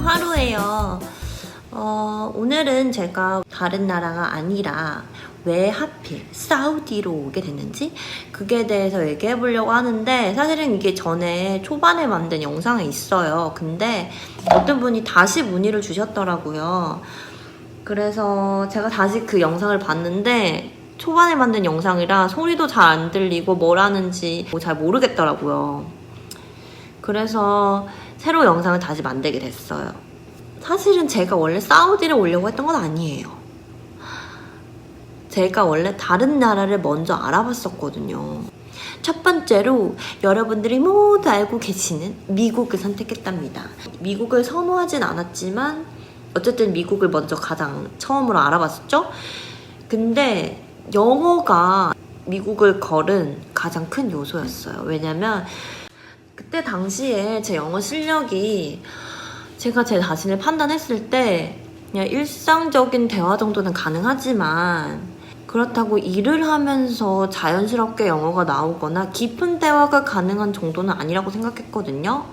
하루예요. 오늘은 제가 다른 나라가 아니라 왜 하필 사우디로 오게 됐는지 그게 대해서 얘기해 보려고 하는데, 사실은 이게 전에 초반에 만든 영상에 있어요. 근데 어떤 분이 다시 문의를 주셨더라고요. 그래서 제가 다시 그 영상을 봤는데 초반에 만든 영상이라 소리도 잘 안 들리고 뭘 하는지 잘 모르겠더라고요. 그래서 새로 영상을 다시 만들게 됐어요. 사실은 제가 원래 사우디를 오려고 했던 건 아니에요. 제가 원래 다른 나라를 먼저 알아봤었거든요. 첫 번째로 여러분들이 모두 알고 계시는 미국을 선택했답니다. 미국을 선호하진 않았지만 어쨌든 미국을 먼저 가장 처음으로 알아봤었죠. 근데 영어가 미국을 걸은 가장 큰 요소였어요. 왜냐면 그때 당시에 제 영어 실력이, 제가 제 자신을 판단했을 때 그냥 일상적인 대화 정도는 가능하지만 그렇다고 일을 하면서 자연스럽게 영어가 나오거나 깊은 대화가 가능한 정도는 아니라고 생각했거든요.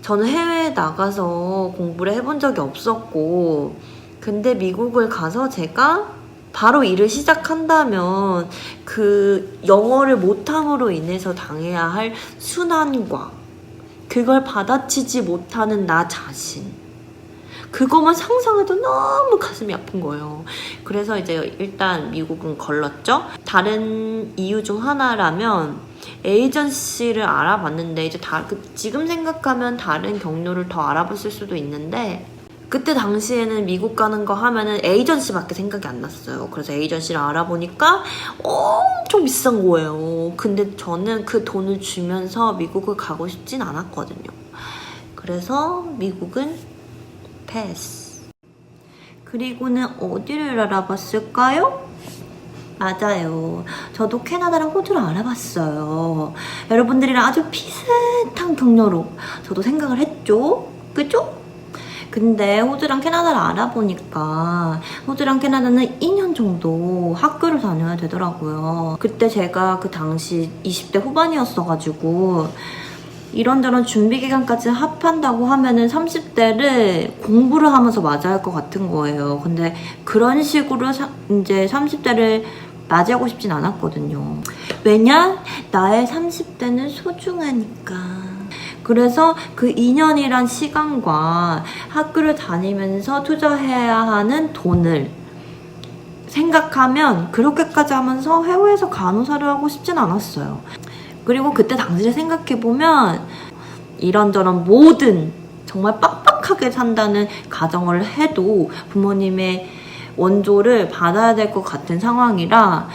저는 해외에 나가서 공부를 해본 적이 없었고, 근데 미국을 가서 제가 바로 일을 시작한다면 그 영어를 못함으로 인해서 당해야 할 순환과 그걸 받아치지 못하는 나 자신, 그것만 상상해도 너무 가슴이 아픈 거예요. 그래서 이제 일단 미국은 걸렀죠. 다른 이유 중 하나라면 에이전시를 알아봤는데, 이제 지금 생각하면 다른 경로를 더 알아봤을 수도 있는데, 그때 당시에는 미국 가는 거 하면은 에이전시밖에 생각이 안 났어요. 그래서 에이전시를 알아보니까 엄청 비싼 거예요. 근데 저는 그 돈을 주면서 미국을 가고 싶진 않았거든요. 그래서 미국은 패스. 그리고는 어디를 알아봤을까요? 맞아요. 저도 캐나다랑 호주를 알아봤어요. 여러분들이랑 아주 비슷한 경로로 저도 생각을 했죠. 그죠? 근데 호주랑 캐나다를 알아보니까 호주랑 캐나다는 2년 정도 학교를 다녀야 되더라고요. 그때 제가 그 당시 20대 후반이었어가지고 이런저런 준비 기간까지 합한다고 하면은 30대를 공부를 하면서 맞아야 할 것 같은 거예요. 근데 그런 식으로 이제 30대를 맞이하고 싶진 않았거든요. 왜냐? 나의 30대는 소중하니까. 그래서 그 2년이란 시간과 학교를 다니면서 투자해야 하는 돈을 생각하면 그렇게까지 하면서 해외에서 간호사를 하고 싶진 않았어요. 그리고 그때 당시를 생각해보면 이런저런 모든 정말 빡빡하게 산다는 가정을 해도 부모님의 원조를 받아야 될 것 같은 상황이라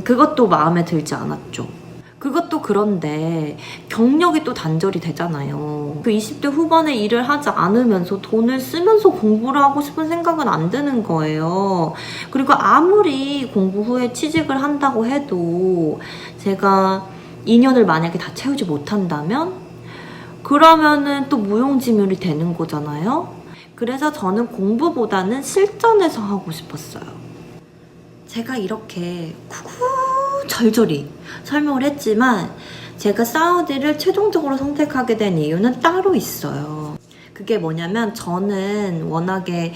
그것도 마음에 들지 않았죠. 그것도 그런데 경력이 또 단절이 되잖아요. 그 20대 후반에 일을 하지 않으면서 돈을 쓰면서 공부를 하고 싶은 생각은 안 드는 거예요. 그리고 아무리 공부 후에 취직을 한다고 해도 제가 2년을 만약에 다 채우지 못한다면 그러면은 또 무용지물이 되는 거잖아요. 그래서 저는 공부보다는 실전에서 하고 싶었어요. 제가 이렇게 절절히 설명을 했지만 제가 사우디를 최종적으로 선택하게 된 이유는 따로 있어요. 그게 뭐냐면 저는 워낙에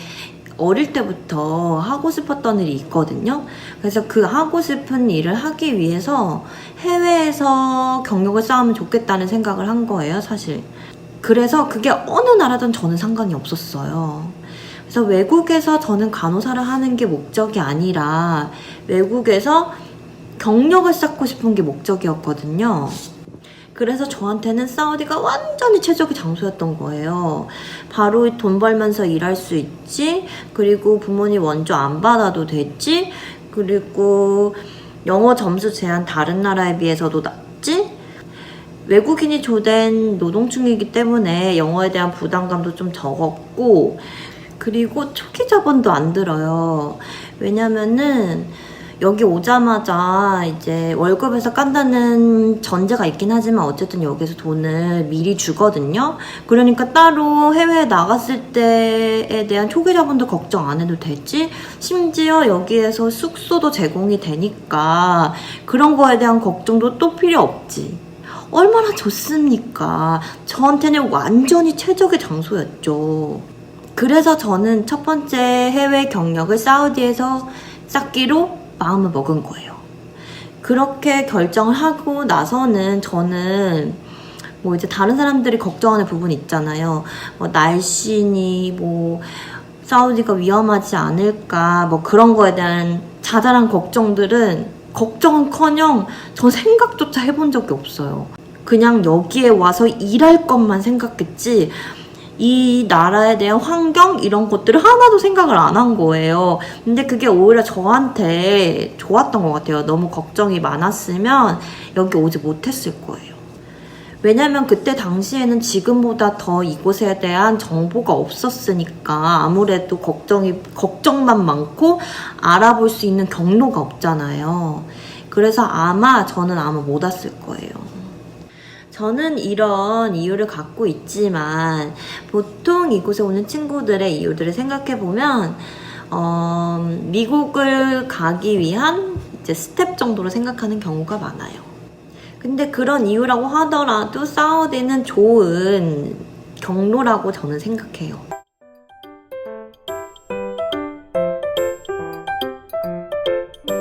어릴 때부터 하고 싶었던 일이 있거든요. 그래서 그 하고 싶은 일을 하기 위해서 해외에서 경력을 쌓으면 좋겠다는 생각을 한 거예요, 사실. 그래서 그게 어느 나라든 저는 상관이 없었어요. 그래서 외국에서 저는 간호사를 하는 게 목적이 아니라 외국에서 경력을 쌓고 싶은 게 목적이었거든요. 그래서 저한테는 사우디가 완전히 최적의 장소였던 거예요. 바로 돈 벌면서 일할 수 있지, 그리고 부모님 원조 안 받아도 되지, 그리고 영어 점수 제한 다른 나라에 비해서도 낮지, 외국인이 주된 노동층이기 때문에 영어에 대한 부담감도 좀 적었고, 그리고 초기 자본도 안 들어요. 왜냐면은 여기 오자마자 이제 월급에서 깐다는 전제가 있긴 하지만 어쨌든 여기서 돈을 미리 주거든요. 그러니까 따로 해외에 나갔을 때에 대한 초기 자본도 걱정 안 해도 되지, 심지어 여기에서 숙소도 제공이 되니까 그런 거에 대한 걱정도 또 필요 없지. 얼마나 좋습니까? 저한테는 완전히 최적의 장소였죠. 그래서 저는 첫 번째 해외 경력을 사우디에서 쌓기로 마음을 먹은 거예요. 그렇게 결정을 하고 나서는 저는 뭐 이제 다른 사람들이 걱정하는 부분이 있잖아요. 뭐 날씨니 뭐 사우디가 위험하지 않을까 뭐 그런 거에 대한 자잘한 걱정들은 걱정은커녕 저 생각조차 해본 적이 없어요. 그냥 여기에 와서 일할 것만 생각했지 이 나라에 대한 환경 이런 것들을 하나도 생각을 안 한 거예요. 근데 그게 오히려 저한테 좋았던 것 같아요. 너무 걱정이 많았으면 여기 오지 못했을 거예요. 왜냐면 그때 당시에는 지금보다 더 이곳에 대한 정보가 없었으니까 아무래도 걱정만 많고 알아볼 수 있는 경로가 없잖아요. 그래서 저는 아마 못 왔을 거예요. 저는 이런 이유를 갖고 있지만 보통 이곳에 오는 친구들의 이유들을 생각해보면 미국을 가기 위한 이제 스텝 정도로 생각하는 경우가 많아요. 근데 그런 이유라고 하더라도 사우디는 좋은 경로라고 저는 생각해요.